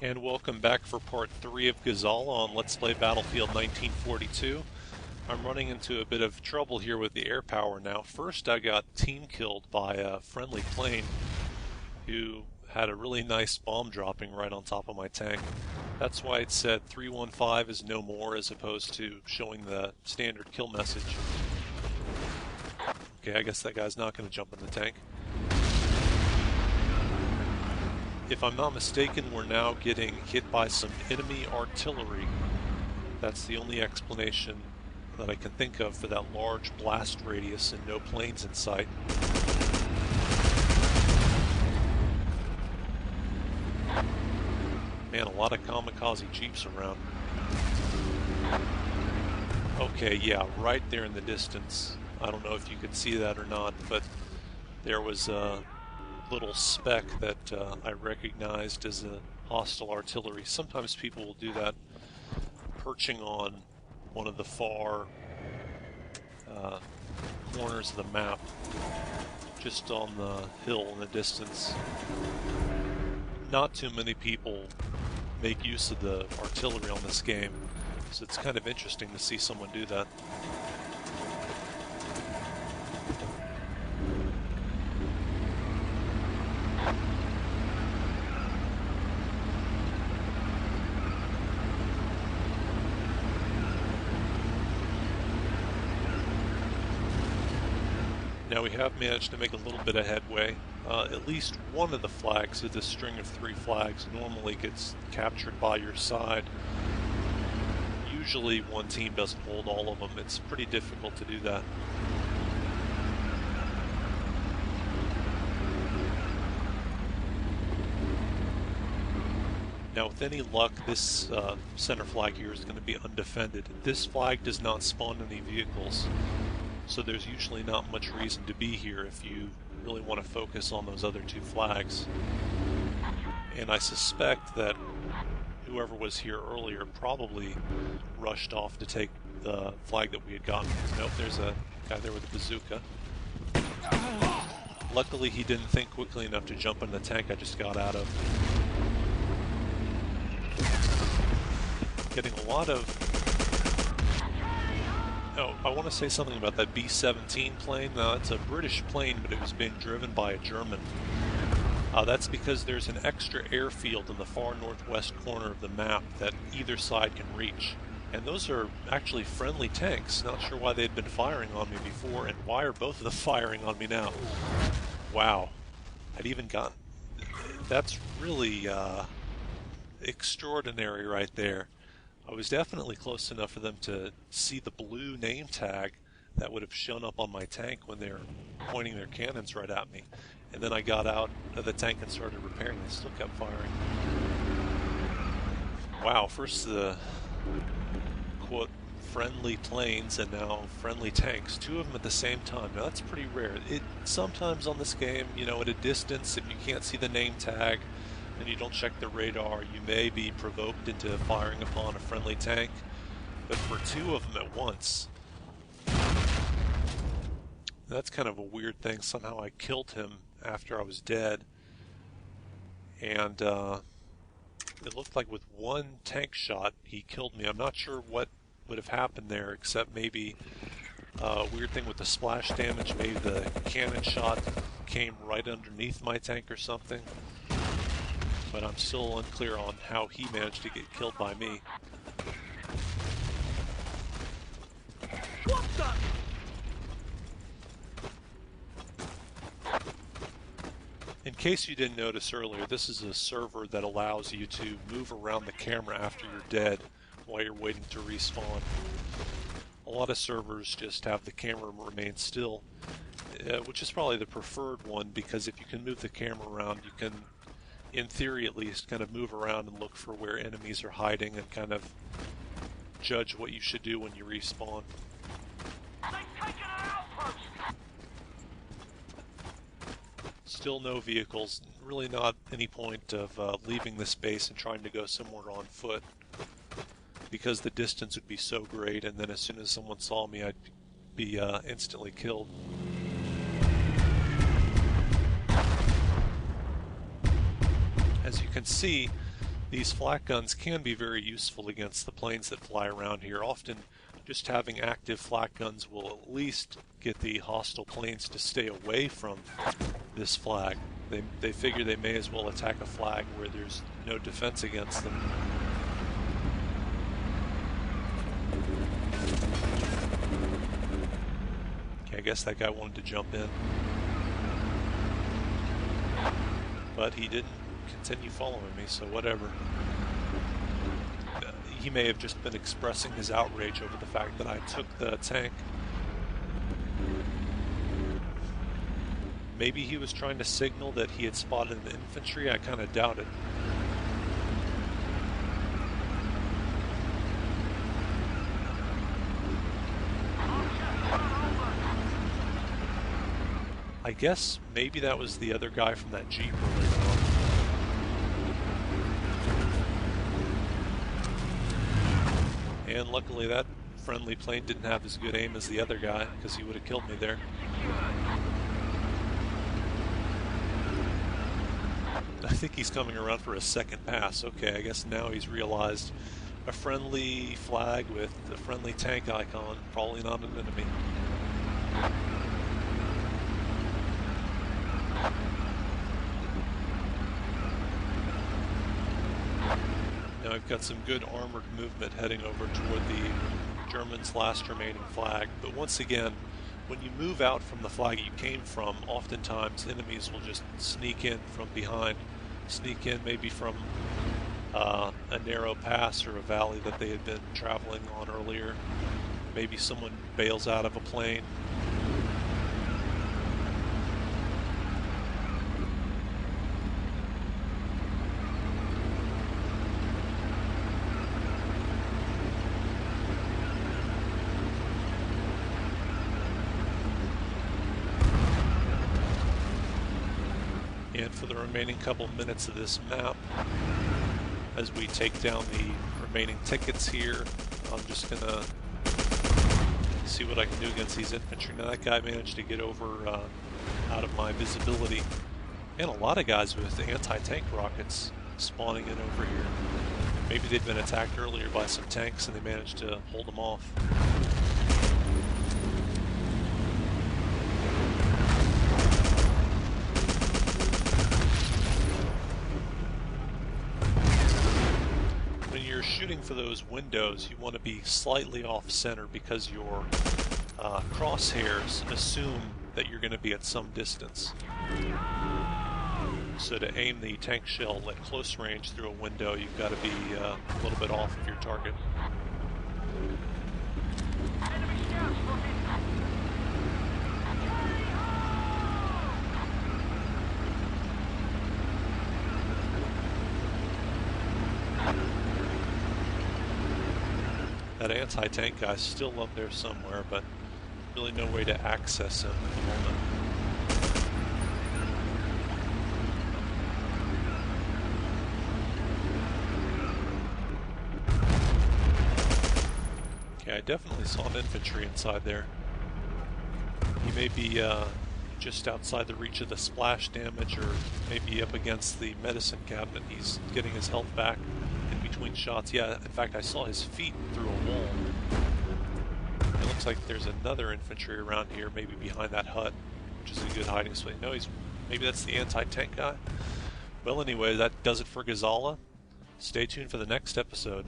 And welcome back for part 3 of Gazala on Let's Play Battlefield 1942. I'm running into a bit of trouble here with the air power now. First I got team killed by a friendly plane who had a really nice bomb dropping right on top of my tank. That's why it said 315 is no more as opposed to showing the standard kill message. Okay, I guess that guy's not going to jump in the tank. If I'm not mistaken, we're now getting hit by some enemy artillery. That's the only explanation that I can think of for that large blast radius and no planes in sight. Man, a lot of kamikaze jeeps around. Okay, yeah, right there in the distance. I don't know if you could see that or not, but there was a little speck that I recognized as a hostile artillery. Sometimes people will do that, perching on one of the far corners of the map, just on the hill in the distance. Not too many people make use of the artillery on this game, so it's kind of interesting to see someone do that. Now we have managed to make a little bit of headway. At least one of the flags of this string of 3 flags normally gets captured by your side. Usually one team doesn't hold all of them. It's pretty difficult to do that. Now with any luck, this center flag here is going to be undefended. This flag does not spawn any vehicles, so there's usually not much reason to be here if you really want to focus on those other 2 flags. And I suspect that whoever was here earlier probably rushed off to take the flag that we had gotten. Nope, there's a guy there with a bazooka. Luckily he didn't think quickly enough to jump in the tank I just got out of. Getting a lot of... Oh, I want to say something about that B-17 plane. Now, it's a British plane, but it was being driven by a German. That's because there's an extra airfield in the far northwest corner of the map that either side can reach. And those are actually friendly tanks. Not sure why they'd been firing on me before, and why are both of them firing on me now? Wow. I'd even gotten... That's really extraordinary right there. I was definitely close enough for them to see the blue name tag that would have shown up on my tank when they were pointing their cannons right at me. And then I got out of the tank and started repairing. They still kept firing. Wow, first the, quote, friendly planes and now friendly tanks. 2 of them at the same time. Now that's pretty rare. Sometimes on this game, you know, at a distance, if you can't see the name tag, and you don't check the radar, you may be provoked into firing upon a friendly tank. But for 2 of them at once, that's kind of a weird thing. Somehow I killed him after I was dead. And it looked like with 1 tank shot he killed me. I'm not sure what would have happened there, except maybe a weird thing with the splash damage. Maybe the cannon shot came right underneath my tank or something. But I'm still unclear on how he managed to get killed by me. What the? In case you didn't notice earlier, this is a server that allows you to move around the camera after you're dead while you're waiting to respawn. A lot of servers just have the camera remain still, which is probably the preferred one, because if you can move the camera around, you can, in theory at least, kind of move around and look for where enemies are hiding and kind of judge what you should do when you respawn. Still no vehicles, really not any point of leaving this base and trying to go somewhere on foot, because the distance would be so great, and then as soon as someone saw me I'd be instantly killed. As you can see, These flak guns can be very useful against the planes that fly around here. Often just having active flak guns will at least get the hostile planes to stay away from this flag. They figure they may as well attack a flag where there's no defense against them. Okay, I guess that guy wanted to jump in. But he didn't continue following me, so whatever. He may have just been expressing his outrage over the fact that I took the tank. Maybe he was trying to signal that he had spotted the infantry. I kind of doubt it. I guess maybe that was the other guy from that Jeep earlier on. And luckily that friendly plane didn't have as good aim as the other guy, because he would have killed me there. I think he's coming around for a second pass. Okay, I guess now he's realized a friendly flag with a friendly tank icon, probably not an enemy. Now I've got some good armored movement heading over toward the Germans' last remaining flag, but once again, when you move out from the flag you came from, oftentimes enemies will just sneak in from behind, sneak in maybe from a narrow pass or a valley that they had been traveling on earlier. Maybe someone bails out of a plane. And for the remaining couple minutes of this map, as we take down the remaining tickets here, I'm just gonna see what I can do against these infantry. Now that guy managed to get over out of my visibility, and a lot of guys with anti-tank rockets spawning in over here. Maybe they'd been attacked earlier by some tanks and they managed to hold them off. Shooting for those windows, you want to be slightly off center because your crosshairs assume that you're going to be at some distance. So to aim the tank shell at close range through a window, you've got to be a little bit off of your target. That anti-tank guy's still up there somewhere, but really no way to access him at the moment. Okay, I definitely saw an infantry inside there. He may be just outside the reach of the splash damage, or maybe up against the medicine cabinet. He's getting his health back between shots. Yeah, in fact, I saw his feet through a wall. It looks like there's another infantry around here, maybe behind that hut, which is a good hiding spot. No, maybe that's the anti-tank guy. Well, anyway, that does it for Gazala. Stay tuned for the next episode.